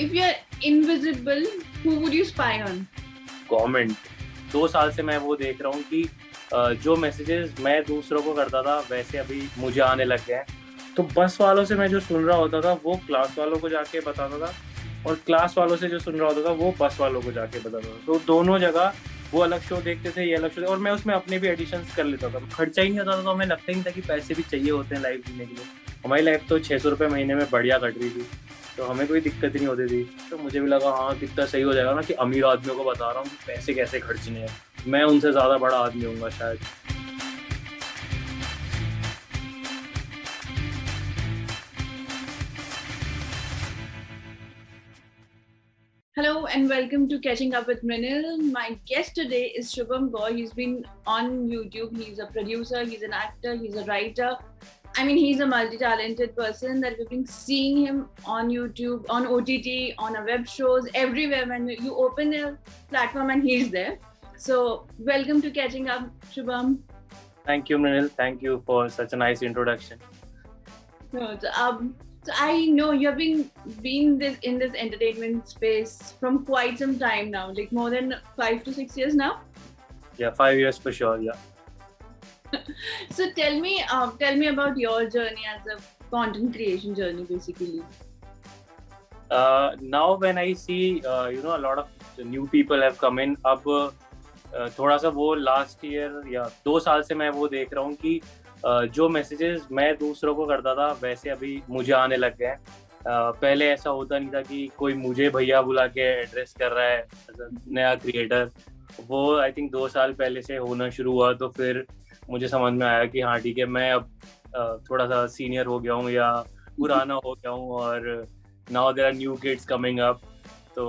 if you're invisible, who would you spy on? Government. 2 साल से मैं वो देख रहा हूँ कि जो मैसेजेस मैं दूसरों को करता था वैसे अभी मुझे आने लग गए हैं। तो बस वालों से मैं जो सुन रहा होता था वो क्लास वालों को जाके बताता था, और क्लास वालों से जो सुन रहा होता था वो बस वालों को जाके बताता था। तो दोनों जगह वो अलग शो देखते थे, ये अलग शो, और मैं उसमें अपने भी एडिशंस कर लेता था। खर्चा ही नहीं होता था, तो हमें लगता ही नहीं था कि पैसे भी चाहिए होते हैं लाइफ जीने के लिए। हमारी लाइफ तो 600 रुपये महीने में बढ़िया कट रही थी, तो हमें कोई दिक्कत नहीं होती थी। तो मुझे भी लगा हाँ कितना सही हो जाएगा ना कि अमीर आदमियों को बता रहा हूँ कि पैसे कैसे खर्चने हैं, मैं उनसे ज़्यादा बड़ा आदमी हूँगा शायद। Hello and welcome to Catching Up with Mrinal. My guest today is Shubham Gaur. He's been on YouTube. He's a producer, he's an actor, he's a writer. I mean, he's a multi-talented person that we've been seeing him on YouTube, on OTT, on our web shows, everywhere. When you open a platform and he's there. So, welcome to Catching Up, Shubham. Thank you, Mrinal. Thank you for such a nice introduction. So I know you've been in this entertainment space from quite some time now, like more than 5 to 6 years now. Yeah, 5 years for sure. Yeah. So tell me about your journey as a content creation journey, basically. Now when I see a lot of new people have come in, अब थोड़ा सा वो last year या 2 साल से मैं वो देख रहा हूँ कि जो मैसेजेस मैं दूसरों को करता था वैसे अभी मुझे आने लग गए हैं। पहले ऐसा होता नहीं था कि कोई मुझे भैया बुला के एड्रेस कर रहा है नया क्रिएटर। वो आई थिंक 2 साल पहले से होना शुरू हुआ, तो फिर मुझे समझ में आया कि हाँ ठीक है, मैं अब थोड़ा सा सीनियर हो गया हूँ या पुराना हो गया हूँ, और now there are new kids coming up. तो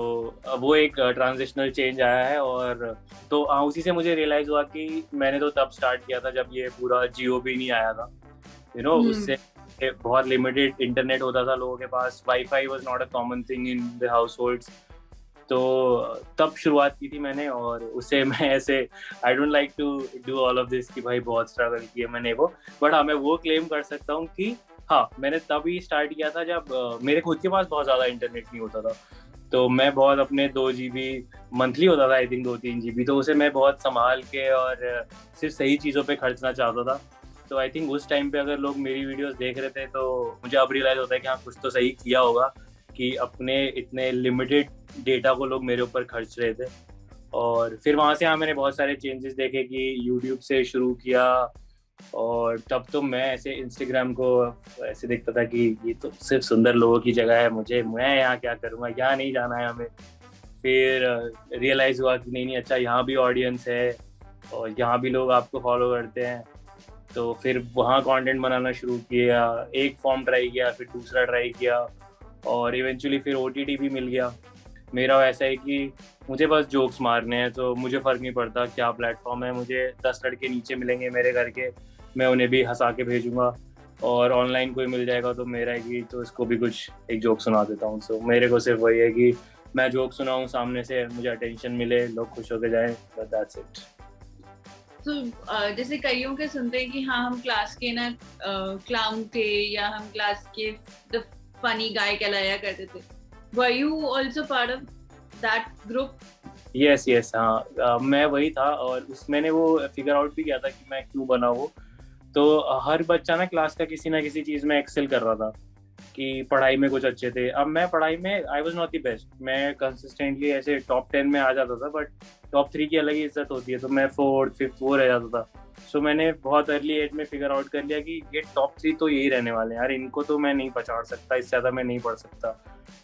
वो एक ट्रांजिशनल चेंज आया है, और तो उसी से मुझे रियलाइज हुआ कि मैंने तो तब स्टार्ट किया था जब ये पूरा जियो भी नहीं आया था। उससे बहुत लिमिटेड इंटरनेट होता था लोगों के पास, wifi was not a common thing in the households. तो तब शुरुआत की थी मैंने, और उससे मैं ऐसे I don't like to do all of this कि भाई बहुत स्ट्रगल किया मैंने वो, बट हाँ मैं वो क्लेम कर सकता हूँ कि हाँ मैंने तभी स्टार्ट किया था जब मेरे खुद के पास बहुत ज़्यादा इंटरनेट नहीं होता था। तो मैं बहुत अपने 2 GB मंथली होता था, आई थिंक 2-3 GB, तो उसे मैं बहुत संभाल के और सिर्फ सही चीज़ों पे खर्चना चाहता था। तो आई थिंक उस टाइम पे अगर लोग मेरी वीडियोस देख रहे थे तो मुझे अब रियलाइज होता है कि हाँ कुछ तो सही किया होगा कि अपने इतने लिमिटेड डेटा को लोग मेरे ऊपर खर्च रहे थे। और फिर वहाँ से हाँ मैंने बहुत सारे चेंजेस देखे कि यूट्यूब से शुरू किया, और तब तो मैं ऐसे इंस्टाग्राम को ऐसे देखता था कि ये तो सिर्फ सुंदर लोगों की जगह है, मैं यहाँ क्या करूँगा, यहाँ नहीं जाना है हमें। फिर रियलाइज हुआ कि नहीं अच्छा यहाँ भी ऑडियंस है और यहाँ भी लोग आपको फॉलो करते हैं। तो फिर वहाँ कंटेंट बनाना शुरू किया, एक फॉर्म ट्राई किया, फिर दूसरा ट्राई किया, और इवेंचुअली फिर OTT भी मिल गया। मेरा ऐसा है कि मुझे बस जोक्स मारने हैं, तो मुझे फ़र्क नहीं पड़ता क्या प्लेटफॉर्म है। मुझे 10 लड़के नीचे मिलेंगे मेरे घर के, मैं उन्हें भी हंसा के भेजूंगा, और ऑनलाइन कोई मिल जाएगा तो मेरा है कि तो इसको भी कुछ एक जोक सुना देता हूँ। सो मेरे को सिर्फ वही है कि मैं जोक सुनाऊँ सामने से, मुझे अटेंशन मिले, लोग खुश होके जाएं, बट दैट्स इट। तो जैसे कईयों के सुनते हैं कि हाँ हम क्लास के ना क्लाउन थे, या हम क्लास के द फनी गाय कहलाया करते थे। Were you also part of that group? Yes हाँ, मैं वही था, और मैंने वो फिगर आउट भी किया था कि मैं क्यों बना वो। तो हर बच्चा ना क्लास का किसी ना किसी चीज़ में एक्सेल कर रहा था, कि पढ़ाई में कुछ अच्छे थे। अब मैं पढ़ाई में I was not the best, मैं कंसिस्टेंटली ऐसे टॉप 10 में आ जाता था, बट टॉप 3 की अलग ही इज्जत होती है, तो मैं 4th 5th वो रह जाता था। सो मैंने बहुत अर्ली एज में फिगर आउट कर लिया कि ये टॉप 3 तो यही रहने वाले हैं यार, इनको तो मैं नहीं पछाड़ सकता, इससे ज़्यादा मैं नहीं पढ़ सकता।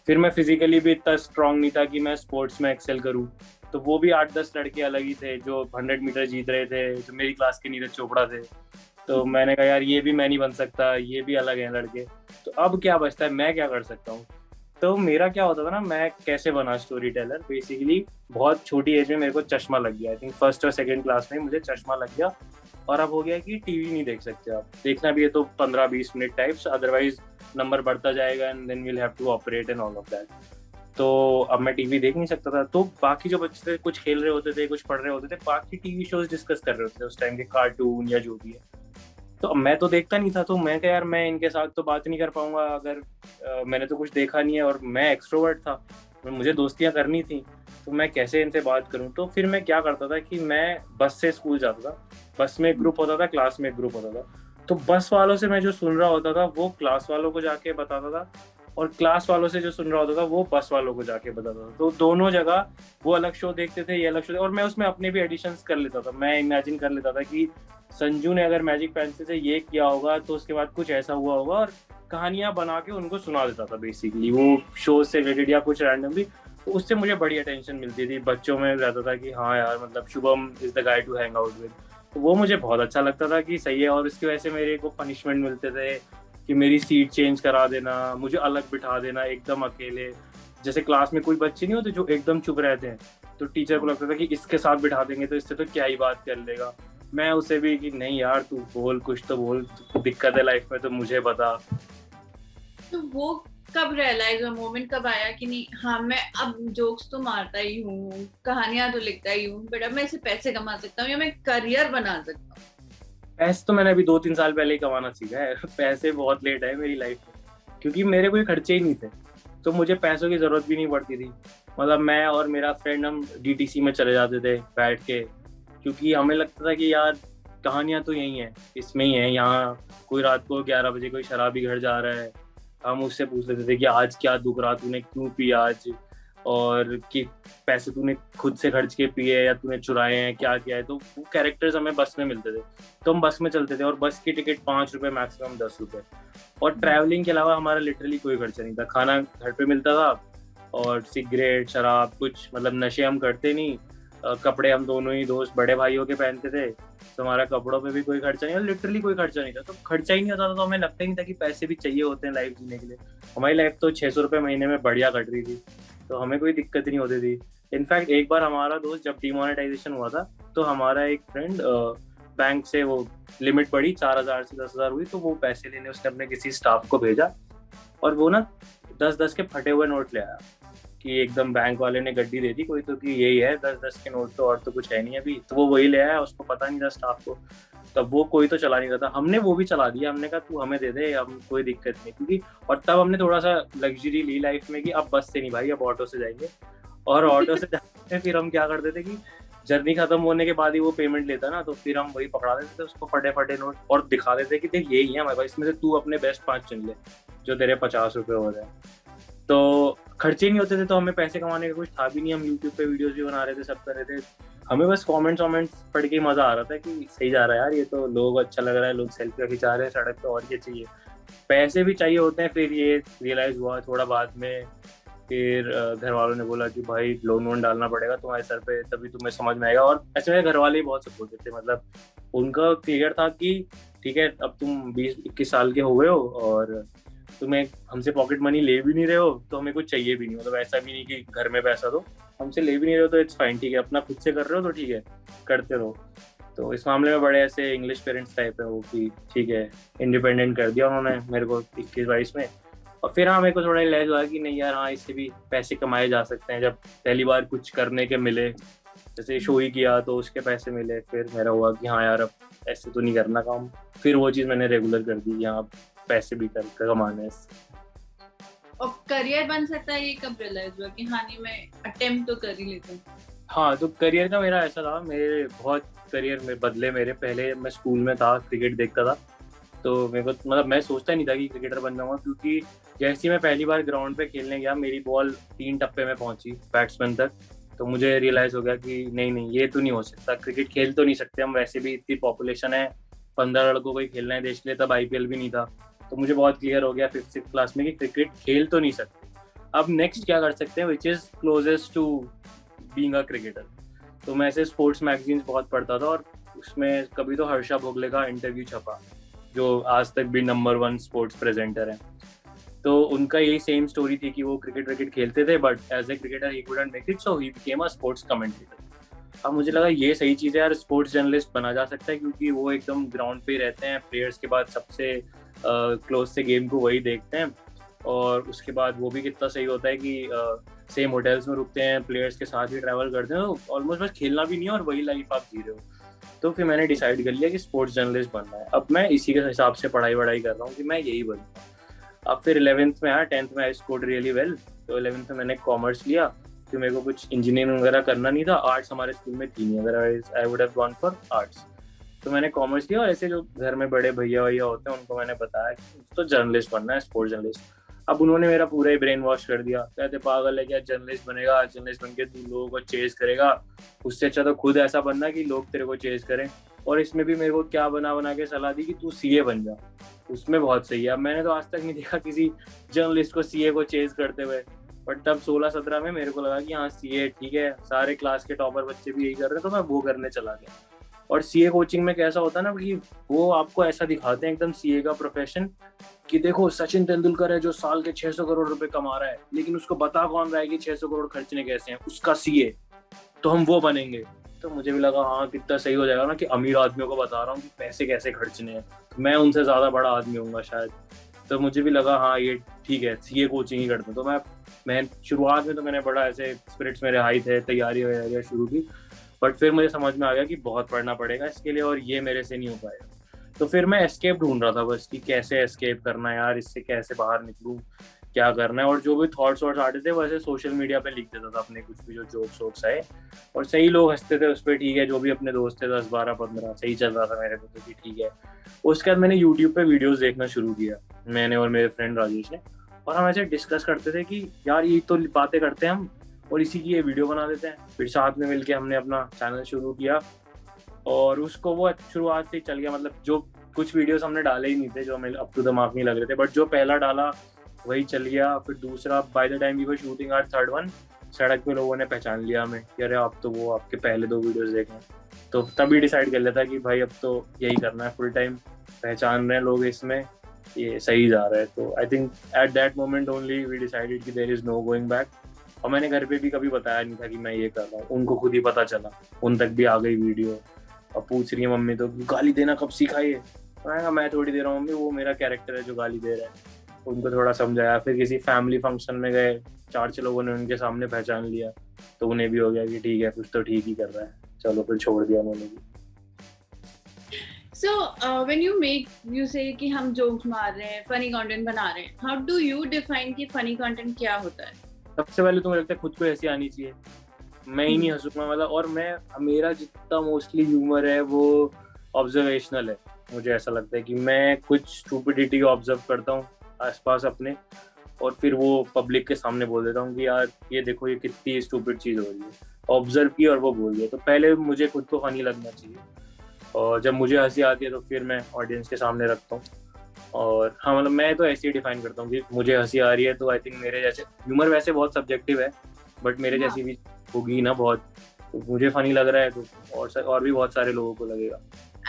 फिर मैं फिजिकली भी इतना स्ट्रांग नहीं था कि मैं स्पोर्ट्स में एक्सेल करूँ, तो वो भी 8-10 लड़के अलग ही थे जो 100 मीटर जीत रहे थे, जो मेरी क्लास के नीरज चोपड़ा थे। तो मैंने कहा यार ये भी मैं नहीं बन सकता, ये भी अलग हैं लड़के, तो अब क्या बचता है, मैं क्या कर सकता हूँ। तो मेरा क्या होता था ना, मैं कैसे बना स्टोरी टेलर, बेसिकली बहुत छोटी एज में मेरे को चश्मा लग गया। आई थिंक 1st और 2nd क्लास में मुझे चश्मा लग गया, और अब हो गया कि टीवी नहीं देख सकते आप, देखना भी है तो 15-20 मिनट टाइप्स, अदरवाइज नंबर बढ़ता जाएगा and then we'll have to operate and all of that. तो अब मैं टीवी देख नहीं सकता था, तो बाकी जो बच्चे थे कुछ खेल रहे होते थे, कुछ पढ़ रहे होते थे, बाकी टीवी शोज डिस्कस कर रहे होते थे उस टाइम के, कार्टून या जो भी है। तो मैं तो देखता नहीं था, तो मैं क्या यार, मैं इनके साथ तो बात नहीं कर पाऊंगा अगर मैंने तो कुछ देखा नहीं है, और मैं एक्सट्रोवर्ट था, मुझे दोस्तियां करनी थी, तो मैं कैसे इनसे बात करूं। तो फिर मैं क्या करता था कि मैं बस से स्कूल जाता था, बस में एक ग्रुप होता था, क्लास में एक ग्रुप होता था, तो बस वालों से मैं जो सुन रहा होता था वो क्लास वालों को जाके बताता था, और क्लास वालों से जो सुन रहा होता था वो बस वालों को जाके बताता था। तो दोनों जगह वो अलग शो देखते थे, ये अलग शो, और मैं उसमें अपने भी एडिशंस कर लेता था। मैं इमेजिन कर लेता था कि संजू ने अगर मैजिक पेंसिल से ये किया होगा तो उसके बाद कुछ ऐसा हुआ होगा, और कहानियां बना के उनको सुना देता था बेसिकली, वो शो से रिलेटेड या कुछ रैंडमली। तो उससे मुझे बड़ी अटेंशन मिलती थी, बच्चों में रहता था कि हाँ यार मतलब Shubham is the guy to hang out with. तो वो मुझे बहुत अच्छा लगता था कि सही है, और इसकी वजह से मेरे को पनिशमेंट मिलते थे कि मेरी सीट चेंज करा देना, मुझे अलग बिठा देना एकदम अकेले। जैसे क्लास में कोई बच्चे नहीं होते जो एकदम चुप रहते हैं, तो टीचर को लगता था कि इसके साथ बिठा देंगे तो इससे तो क्या ही बात कर लेगा। मैं उसे भी कि नहीं यार तू बोल, कुछ तो बोल, दिक्कत है लाइफ में तो मुझे बता। तो वो कब रियलाइज हुआ, मोमेंट कब आया कि नहीं हाँ मैं अब जोक्स तो मारता ही हूँ, कहानियां तो लिखता ही हूँ, बट अब मैं इससे पैसे कमा सकता हूँ या मैं करियर बना सकता हूँ? पैसे तो मैंने अभी 2-3 साल पहले ही कमाना सीखा है। पैसे बहुत लेट है मेरी लाइफ में, क्योंकि मेरे कोई खर्चे ही नहीं थे, तो मुझे पैसों की जरूरत भी नहीं पड़ती थी। मतलब मैं और मेरा फ्रेंड हम डीटीसी में चले जाते थे बैठ के, क्योंकि हमें लगता था कि यार कहानियां तो यही है, इसमें ही है। यहाँ कोई रात को 11 बजे कोई शराबी घर जा रहा है, हम उससे पूछ लेते थे कि आज क्या दुख रहा, तूने क्यों पिया आज, और कि पैसे तूने खुद से खर्च के पिए या तूने चुराए हैं, क्या किया है। तो वो कैरेक्टर्स हमें बस में मिलते थे, तो हम बस में चलते थे, और बस की टिकट 5 रुपए, मैक्सिमम 10 रुपए। और ट्रैवलिंग के अलावा हमारा लिटरली कोई खर्चा नहीं था, खाना घर पे मिलता था, और सिगरेट शराब कुछ मतलब नशे हम करते नहीं। कपड़े हम दोनों ही दोस्त बड़े भाइयों के पहनते थे, तो हमारा कपड़ों पे भी कोई खर्चा नहीं, और लिटरली कोई खर्चा नहीं था। तो खर्चा ही नहीं होता था, तो हमें लगता ही नहीं था कि पैसे भी चाहिए होते हैं लाइफ जीने के लिए। हमारी लाइफ तो 600 रुपये महीने में बढ़िया कट रही थी, तो हमें कोई दिक्कत ही नहीं होती थी। इनफैक्ट एक बार हमारा दोस्त जब डिमोनेटाइजेशन हुआ था, तो हमारा एक फ्रेंड बैंक से वो लिमिट पड़ी 4,000 से 10,000 हुई, तो वो पैसे लेने उसने अपने किसी स्टाफ को भेजा, और वो ना 10-10 के फटे हुए नोट ले आया, कि एकदम बैंक वाले ने गड्डी दे दी कोई तो, कि यही है 10-10 के नोट, तो और तो कुछ है नहीं अभी। तो वो वही ले आया, उसको पता नहीं था स्टाफ को, तब वो कोई तो चला नहीं रहा था, हमने वो भी चला दिया। हमने कहा तू हमें दे दे, हम कोई दिक्कत नहीं, क्योंकि और तब हमने थोड़ा सा लग्जरी ली लाइफ में कि अब बस से नहीं भाई, अब ऑटो से जाएंगे। और ऑटो से जाते फिर हम क्या करते थे कि जर्नी खत्म होने के बाद ही वो पेमेंट लेता ना, तो फिर हम वही पकड़ा देते थे उसको फटे फटे नोट, और दिखा देते कि देख यही है हमारे पास, इसमें से तू अपने बेस्ट 5 चुन ले जो तेरे 50 रुपए हो रहे हैं। तो खर्चे नहीं होते थे, तो हमें पैसे कमाने का कुछ था भी नहीं, हम यूट्यूब पे वीडियोस भी बना रहे थे, सब कर रहे थे। हमें बस कमेंट्स पढ़ के मजा आ रहा था कि सही जा रहा है यार, ये तो लोग अच्छा लग रहा है, लोग सेल्फी खिंचा रहे हैं सड़क पे, और क्या चाहिए। पैसे भी चाहिए होते हैं। फिर ये रियलाइज हुआ थोड़ा बाद में, फिर घर वालों ने बोला कि भाई लोन वोन डालना पड़ेगा तुम्हारे सर पे, तभी तुम्हें समझ में आएगा। और ऐसे मेरे घर वाले ही बहुत सपोर्टिव थे, मतलब उनका क्लियर था कि ठीक है अब तुम 20-21 साल के हो गए हो, और तुम्हें हमसे पॉकेट मनी ले भी नहीं रहे हो, तो हमें कुछ चाहिए भी नहीं, मतलब ऐसा भी नहीं कि घर में पैसा दो, हमसे ले भी नहीं रहे हो तो इट्स फाइन, ठीक है अपना खुद से कर रहे हो तो ठीक है करते रहो। तो इस मामले में बड़े ऐसे इंग्लिश पेरेंट्स टाइप है वो, कि ठीक है इंडिपेंडेंट कर दिया उन्होंने मेरे को 21-22 में। और फिर हाँ मेरे को थोड़ा रियलाइज हुआ कि नहीं यार हाँ इससे भी पैसे कमाए जा सकते हैं, जब पहली बार कुछ करने के मिले, जैसे शो ही किया तो उसके पैसे मिले, फिर मेरा हुआ कि हाँ यार अब ऐसे तो नहीं करना काम। फिर वो चीज़ मैंने रेगुलर कर दी, यहाँ पैसे भी कर कमाने हैं। और करियर बन सकता है, ये कब रियलाइज हुआ कि हाँ नहीं मैं अटेम्प्ट तो कर ही लेता हूँ? हाँ तो करियर का मेरा ऐसा था, मेरे बहुत करियर में बदले मेरे। पहले मैं स्कूल में था, क्रिकेट देखता था, तो मेरे को मतलब मैं सोचता नहीं था कि क्रिकेटर बन जाऊंगा, क्योंकि जैसे ही मैं पहली बार ग्राउंड पे खेलने गया, मेरी बॉल 3 टप्पे में पहुंची बैट्समैन तक, तो मुझे रियलाइज हो गया कि नहीं नहीं ये तो नहीं हो सकता, क्रिकेट खेल तो नहीं सकते हम, वैसे भी इतनी पॉपुलेशन है, 15 लड़कों को ही खेलना है देश के लिए, तब IPL भी नहीं था। तो मुझे बहुत क्लियर हो गया 5th-6th क्लास में कि क्रिकेट खेल तो नहीं सकते, अब नेक्स्ट क्या कर सकते हैं, which is closest to being a cricketer. तो मैं ऐसे स्पोर्ट्स मैगजीन्स बहुत पढ़ता था, और उसमें कभी तो हर्षा भोगले का इंटरव्यू छपा, जो आज तक भी नंबर 1 स्पोर्ट्स प्रेजेंटर है। तो उनका यही सेम स्टोरी थी कि वो क्रिकेट खेलते थे, but as a cricketer he couldn't make it, so he became a sports commentator. अब मुझे लगा ये सही चीज़ है यार, स्पोर्ट्स जर्नलिस्ट बना जा सकता है, क्योंकि वो एकदम ग्राउंड पे रहते हैं, प्लेयर्स के बाद सबसे क्लोज से गेम को वही देखते हैं, और उसके बाद वो भी कितना सही होता है कि सेम होटल्स में रुकते हैं, प्लेयर्स के साथ ही ट्रैवल करते हैं, तो ऑलमोस्ट बस खेलना भी नहीं है और वही लाइफ आप जी रहे हो। तो फिर मैंने डिसाइड कर लिया कि स्पोर्ट्स जर्नलिस्ट बनना है। अब मैं इसी के हिसाब से पढ़ाई कर रहा हूँ कि मैं यही बनूँगा। अब फिर 11th में आया, 10th में आई स्कोर्ड रियली वेल, तो 11th में मैंने कॉमर्स लिया, फिर मेरे को कुछ इंजीनियरिंग वगैरह करना नहीं था, आर्ट्स हमारे स्कूल में थी नहीं, otherwise I would have gone for arts. तो मैंने कॉमर्स लिया, और ऐसे जो घर में बड़े भैया होते हैं उनको मैंने बताया कि तो जर्नलिस्ट बनना है, स्पोर्ट्स जर्नलिस्ट। अब उन्होंने मेरा पूरा ही ब्रेन वॉश कर दिया, कहते पागल है क्या, जर्नलिस्ट बनेगा, जर्नलिस्ट बनके तू लोगों को चेज करेगा, उससे अच्छा तो खुद ऐसा बनना कि लोग तेरे को चेज करें। और इसमें भी मेरे को क्या बना के सलाह दी कि तू सीए बन जा, उसमें बहुत सही है। अब मैंने तो आज तक नहीं देखा किसी जर्नलिस्ट को सीए को चेज करते हुए, बट तब 16-17 में मेरे को लगा कि हाँ सीए ठीक है, सारे क्लास के टॉपर बच्चे भी यही कर रहे हैं, तो मैं वो करने चला गया। और सीए कोचिंग में कैसा होता है ना कि वो आपको ऐसा दिखाते हैं एकदम सीए का प्रोफेशन कि देखो सचिन तेंदुलकर है जो साल के 600 करोड़ रुपए कमा रहा है, लेकिन उसको बता कौन रहा है कि 600 करोड़ खर्चने कैसे हैं, उसका सीए, तो हम वो बनेंगे। तो मुझे भी लगा हाँ कितना सही हो जाएगा ना कि अमीर आदमियों को बता रहा हूँ कि पैसे कैसे खर्चने हैं, तो मैं उनसे ज्यादा बड़ा आदमी होऊंगा शायद। तो मुझे भी लगा हाँ ये ठीक है, सीए कोचिंग ही करते। तो मैं शुरुआत में तो मैंने बड़ा ऐसे स्पिरिट्स मेरे हाई थे, तैयारी शुरू की, बट फिर मुझे समझ में आ गया कि बहुत पढ़ना पड़ेगा इसके लिए और ये मेरे से नहीं हो पाएगा। तो फिर मैं एस्केप ढूंढ रहा था बस कि कैसे एस्केप करना है यार, इससे कैसे बाहर निकलूं, क्या करना है। और जो भी थॉट्स आते थे वैसे सोशल मीडिया पे लिख देता था अपने, कुछ भी जो जोक्स आए, और सही लोग हंसते थे उस पर, ठीक है, जो भी अपने दोस्त थे 10-12-15 सही चल रहा था मेरे को, तो ठीक है। उसके बाद मैंने यूट्यूब पे वीडियोस देखना शुरू किया, मैंने और मेरे फ्रेंड राजेश ने, और हम ऐसे डिस्कस करते थे कि यार ये तो बातें करते हैं हम और इसी की ये वीडियो बना देते हैं। फिर साथ में मिलके हमने अपना चैनल शुरू किया, और उसको वो शुरुआत से ही चल गया। मतलब जो कुछ वीडियोस हमने डाले ही नहीं थे जो हमें अप टू द मार्क नहीं लग रहे थे, बट जो पहला डाला वही चल गया। फिर दूसरा, by the time we were shooting our third one, सड़क पे लोगों ने पहचान लिया हमें कि अरे आप तो वो आपके पहले 2 वीडियोस देखे हैं। तो तभी डिसाइड कर लिया था कि भाई अब तो यही करना है, फुल टाइम पहचान रहे हैं लोग, इसमें ये सही जा रहा है। तो I think at that moment only we decided कि there is no going back. और मैंने घर पे भी कभी बताया नहीं था कि मैं ये कर रहा हूँ, उनको खुद ही पता चला, उन तक भी आ गई वीडियो। अब पूछ रही है मम्मी तो गाली देना कब सीखा ये, मैं थोड़ी दे रहा हूँ मम्मी, वो मेरा कैरेक्टर है जो गाली दे रहा है। उनको थोड़ा समझाया, फिर किसी फैमिली फंक्शन में गए, 4-6 लोगों ने उनके सामने पहचान लिया, तो उन्हें भी हो गया कि ठीक है कुछ तो ठीक ही कर रहा है, चलो फिर छोड़ दिया उन्होंने भी। So when you say कि हम जोक्स मार रहे हैं, फनी कंटेंट बना रहे हैं, how do you define कि फनी कंटेंट क्या होता है? सबसे पहले तो मुझे लगता है खुद को हंसी आनी चाहिए, मैं ही नहीं हंसूंगा मतलब। और मेरा जितना मोस्टली ह्यूमर है वो ऑब्जर्वेशनल है। मुझे ऐसा लगता है कि मैं कुछ स्टूपिडिटी ऑब्जर्व करता हूँ आसपास अपने, और फिर वो पब्लिक के सामने बोल देता हूँ कि यार ये देखो ये कितनी स्टूपिड चीज़ हो रही है, ऑब्जर्व की और वो बोल दिया। तो पहले मुझे खुद को फनी लगना चाहिए, और जब मुझे हंसी आती है तो फिर मैं ऑडियंस के सामने रखता हूँ। और हाँ मतलब मैं तो ऐसे ही डिफाइन करता हूँ कि मुझे हंसी आ रही है तो आई थिंक मेरे जैसे, ह्यूमर वैसे बहुत सब्जेक्टिव है, बट मेरे जैसी भी होगी ना बहुत, तो मुझे फनी लग रहा है तो और भी बहुत सारे लोगों को लगेगा।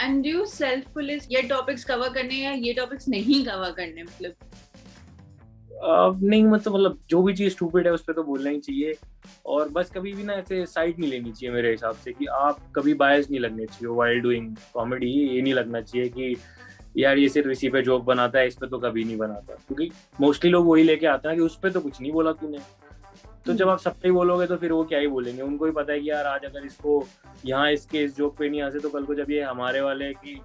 And do you self police ये टॉपिक्स कवर करने या ये टॉपिक्स नहीं कवर करने? नहीं मतलब जो भी चीज स्टूपिड है उस पर तो बोलना ही चाहिए, और बस कभी भी ना ऐसे साइड नहीं लेनी चाहिए मेरे हिसाब से, कि आप कभी बायस नहीं लगने चाहिए व्हाइल डूइंग कॉमेडी। ये नहीं लगना चाहिए कि यार ये सिर्फ इसी पे जोक बनाता है, इस पे तो कभी नहीं बनाता, क्योंकि मोस्टली लोग वही लेके आते हैं कि उस पे तो कुछ नहीं बोला तूने। तो जब आप सब पे बोलोगे तो फिर वो क्या ही बोलेंगे, उनको भी पता है कि यार आज अगर इसको यहाँ इसके इस जोक पे नहीं हंसे तो कल को जब ये हमारे वाले की,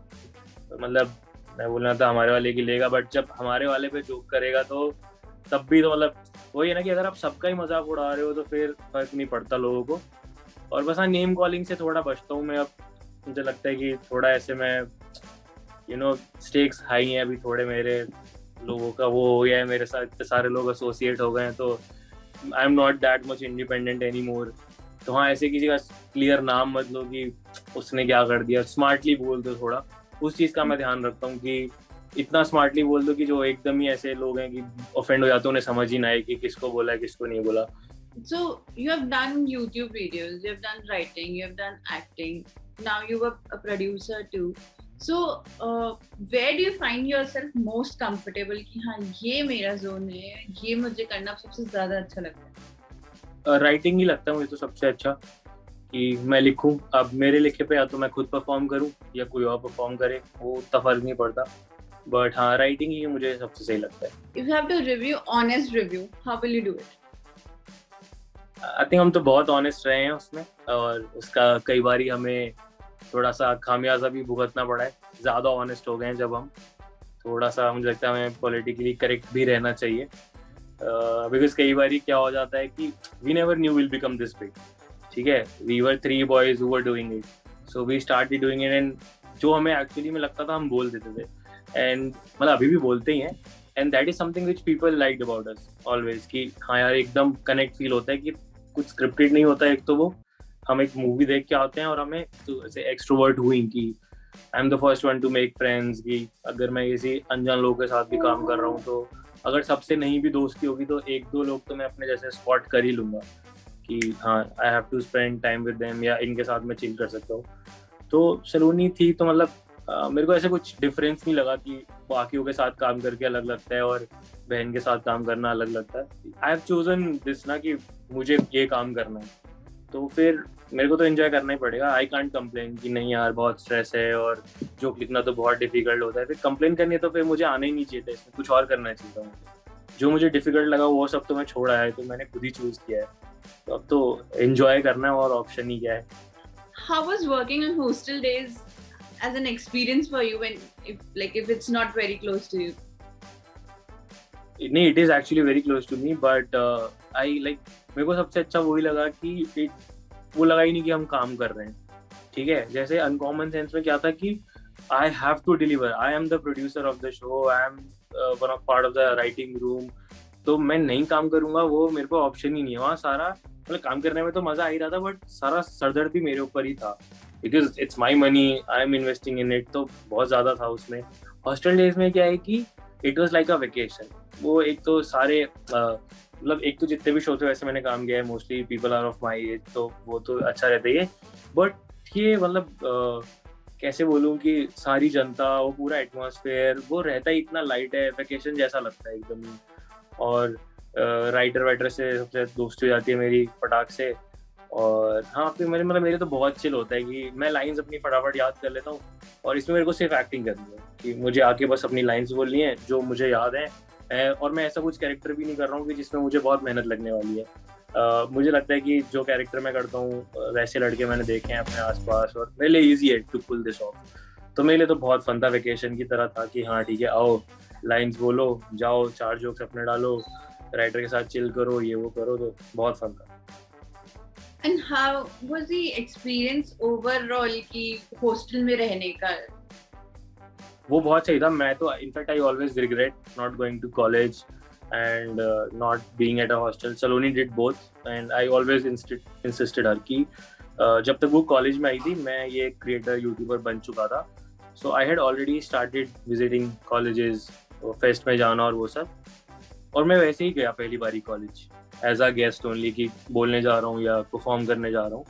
मतलब मैं बोलना था हमारे वाले की लेगा, बट जब हमारे वाले पे जोक करेगा तो तब भी तो मतलब वही है ना कि अगर आप सबका ही मजाक उड़ा रहे हो तो फिर फर्क नहीं पड़ता लोगों को। और बस हाँ नेम कॉलिंग से थोड़ा बचता हूँ मैं अब, मुझे लगता है कि थोड़ा ऐसे मैं स्टेक्स हाई हैं अभी थोड़े मेरे, लोगों का वो हो गया है मेरे साथ, इतने सारे लोग एसोसिएट हो गए हैं तो I am not that much independent any more. तो हाँ ऐसे किसी का क्लियर नाम मत लो कि उसने क्या कर दिया, स्मार्टली बोल दो थोड़ा, उस चीज़ का मैं ध्यान रखता हूँ कि इतना स्मार्टली बोल दो कि जो एकदम ही ऐसे लोग हैं कि ऑफेंड हो जाते हैं, उन्हें समझ ही ना आए कि किसको बोला है किसको नहीं बोला। So you have done YouTube videos, you have done writing, you have done acting, now you are a producer too. So where do you find yourself most comfortable कि हाँ ये मेरा जोन है, ये मुझे करना सबसे ज्यादा अच्छा लगता है? राइटिंग ही लगता है मुझे तो सबसे अच्छा, कि मैं लिखूं। अब मेरे लिखे पे या तो मैं खुद परफॉर्म करूं या कोई और परफॉर्म करे, वो उतना फर्क नहीं पड़ता, बट हाँ राइटिंग ही मुझे सबसे सही लगता है। If you have to review, honest review, how will you do it? I think हम तो बहुत ऑनेस्ट रहे हैं उसमें, और उसका कई बारी हमें थोड़ा सा खामियाजा भी भुगतना पड़ा है, ज़्यादा ऑनेस्ट हो गए हैं जब हम, थोड़ा सा मुझे लगता है हमें पॉलिटिकली करेक्ट भी रहना चाहिए, बिकॉज कई बार क्या हो जाता है कि we never knew will become this big, ठीक है, we were 3 boys who were doing it, so we started doing it, and जो हमें एक्चुअली में लगता था हम बोल देते थे, एंड मतलब अभी भी बोलते ही हैं, and that is something which people liked about us always, कि हाँ यार एकदम कनेक्ट फील होता है कि कुछ स्क्रिप्टेड नहीं होता है, एक तो वो हम एक मूवी देख के आते हैं और हमें तो ऐसे एक्सट्रोवर्ट हुई कि आई am the first one two make friends, कि अगर मैं किसी अनजान लोगों के साथ भी काम कर रहा हूँ तो अगर सबसे नहीं भी दोस्ती होगी तो एक दो लोग तो मैं अपने जैसे स्पॉट कर ही लूंगा कि हाँ I have to spend time with them, या इनके साथ मैं चिल कर सकता हूँ। तो सलोनी थी तो मतलब मेरे को ऐसे कुछ डिफरेंस नहीं लगा कि बाकियों के साथ काम करके अलग लगता है और बहन के साथ काम करना अलग लगता है। आई हैव चोजन दिस ना कि मुझे ये काम करना है, तो फिर मेरे को तो एंजॉय करना ही पड़ेगा। आई कांट कंप्लेन कि नहीं यार बहुत स्ट्रेस है और जोक लिखना तो बहुत डिफिकल्ट होता है, फिर कंप्लेन करनी है तो फिर मुझे आना ही नहीं चाहिए था, इसमें कुछ और करना चाहिए था मुझे। जो मुझे डिफिकल्ट लगा वो सब तो मैं छोड़ा है, तो मैंने खुद ही चूज किया है, तो अब तो एंजॉय करना है और ऑप्शन ही क्या है। How was working on hostel days as an experience for you when if it's not very close to you? नहीं, it is actually very close to me, but I like मेरे को सबसे अच्छा वही लगा कि वो लगा ही नहीं कि हम काम कर रहे हैं, ठीक है। जैसे अनकॉमन सेंस में क्या था कि I have to deliver, I am the producer of the show, I am one of part of the writing room, तो मैं नहीं काम करूंगा वो मेरे को ऑप्शन ही नहीं है। वहाँ सारा मतलब काम करने में तो मजा आ ही रहा था, बट सारा सरदर्द भी मेरे ऊपर ही था, because it's my money, I am investing in it, तो बहुत ज्यादा था उसमें। हॉस्टल डेज में क्या है कि it was like a vacation. वो एक तो सारे मतलब एक तो जितने भी शो थे वैसे मैंने काम किया है, mostly people are of my age, तो वो तो अच्छा रहता ही है, बट ये मतलब कैसे बोलूँ कि सारी जनता, वो पूरा एटमॉस्फेयर वो रहता ही इतना लाइट है, वेकेशन जैसा लगता है एकदम ही। और राइटर वाइटर से सबसे दोस्ती हो जाती है मेरी फटाक से, और हाँ फिर मेरे तो बहुत चिल होता है कि मैं लाइंस अपनी फटाफट याद कर लेता हूँ, और इसमें मेरे को सिर्फ एक्टिंग करनी है कि मुझे आके बस अपनी लाइंस बोलनी है जो मुझे याद है, और मैं ऐसा कुछ कैरेक्टर भी नहीं कर रहा हूँ कि जिसमें मुझे बहुत मेहनत लगने वाली है। मुझे लगता है कि जो कैरेक्टर मैं करता हूँ वैसे लड़के मैंने देखे हैं अपने आसपास, और मेरे लिए ईजी है टू पुल दिस ऑफ, तो मेरे लिए तो बहुत फन था, वेकेशन की तरह था कि हाँ ठीक है आओ लाइंस बोलो, जाओ 4 जोक्स अपने डालो, राइटर के साथ चिल करो, ये वो करो, तो बहुत फन था। And how was the experience overall की हॉस्टल में रहने का? वो बहुत सही था। मैं तो in fact I always regret not going to college and not being at a hostel. Saloni did both and I always insisted her कि जब तक वो कॉलेज में आई थी मैं ये क्रिएटर यूट्यूबर बन चुका था, so I had already started visiting colleges, fest में जाना और वो सब, और मैं वैसे ही गया पहली बारी college as a guest only कि बोलने जा रहा हूँ या परफॉर्म करने जा रहा हूँ।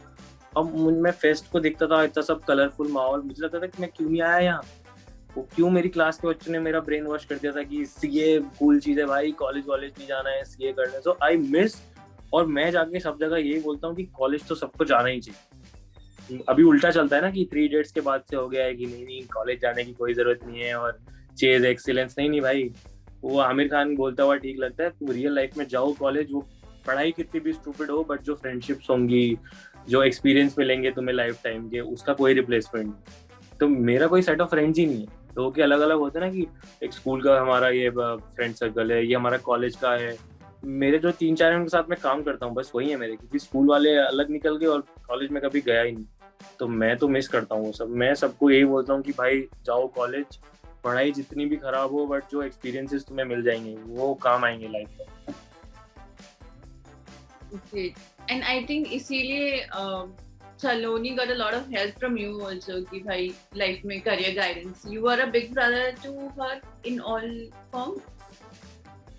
अब मैं फेस्ट को दिखता था इतना सब कलरफुल माहौल, मुझे लगता था कि मैं क्यों नहीं आया यहाँ, वो क्यों मेरी क्लास के बच्चों ने मेरा ब्रेन वॉश कर दिया था कि सीए कूल चीज है भाई, कॉलेज वॉलेज नहीं जाना है, सीए करना है। सो आई मिस, और मैं जाके सब जगह यही बोलता हूँ कि कॉलेज तो सबको जाना ही चाहिए। अभी उल्टा चलता है ना कि 3 इडियट्स के बाद से हो गया है कि नहीं कॉलेज जाने की कोई जरूरत नहीं है और चेज एक्सीलेंस, नहीं भाई, वो आमिर खान बोलता हुआ ठीक लगता है, तो रियल लाइफ में जाओ कॉलेज, वो पढ़ाई कितनी भी स्टूपिड हो बट जो फ्रेंडशिप्स होंगी, जो एक्सपीरियंस मिलेंगे तुम्हें लाइफ टाइम के, उसका कोई रिप्लेसमेंट नहीं। तो मेरा कोई सेट ऑफ फ्रेंड्स ही नहीं है, लोगों के अलग अलग होते हैं ना कि एक स्कूल का हमारा ये फ्रेंड सर्कल है, ये हमारा कॉलेज का है, मेरे जो 3-4 हैं उनके साथ मैं काम करता हूँ बस वही है मेरे, क्योंकि स्कूल वाले अलग निकल गए और कॉलेज में कभी गया ही नहीं, तो मैं तो मिस करता हूँ वो सब। मैं सबको यही बोलता हूँ कि भाई जाओ कॉलेज, पढ़ाई जितनी भी खराब हो बट जो एक्सपीरियंसेस तुम्हें मिल जाएंगे वो काम आएंगे लाइफ में। Okay. And I think इसीलिए Saloni got a lot of help from you also कि भाई life में career guidance. You were a big brother to her in all form.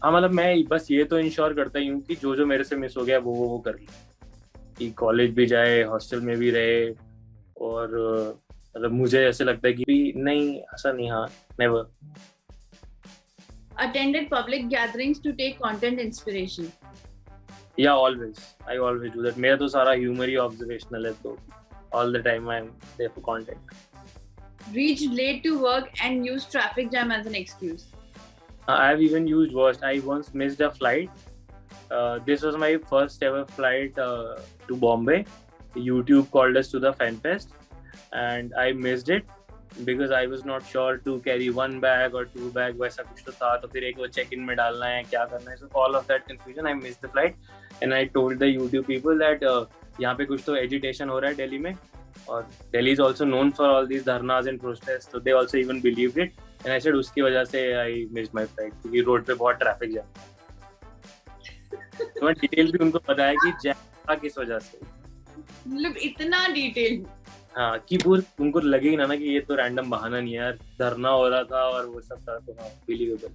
हाँ मतलब मैं बस ये तो इंश्योर करता ही हूँ कि जो मेरे से मिस हो गया वो कर ले, कि कॉलेज भी जाए, हॉस्टल में भी रहे, और मतलब मुझे ऐसे लगता है कि भी नहीं ऐसा नहीं, हाँ never. Attended public gatherings to take content inspiration. Yeah, always. I always do that. मेरा तो सारा humor ही observational है, तो all the time I'm there for content. Reached late to work and used traffic jam as an excuse. I have even used worst. I once missed a flight. This was my first ever flight to Bombay. YouTube called us to the Fan Fest, and I missed it because I was not sure to carry 1 bag or 2 bag, वैसा कुछ तो था, तो फिर एक वो check in में डालना है, क्या करना है, so all of that confusion, I missed the flight and I told the YouTube people that यहाँ पे कुछ तो agitation हो रहा है दिल्ली में, और Delhi is also known for all these dharnas and protests, so they also even believed it, and I said उसकी वजह से I missed my flight क्योंकि रोड पे बहुत ट्रैफिक जैम है। तो मैं डिटेल भी उनको बताया कि जैम था किस वजह से, मतलब इतना डिटेल। हाँ, कि पूर उनको लगे ना कि ये तो रैंडम बहाना नहीं है यार, धरना हो रहा था और वो सब था, तो हाँ, बिलीवेबल।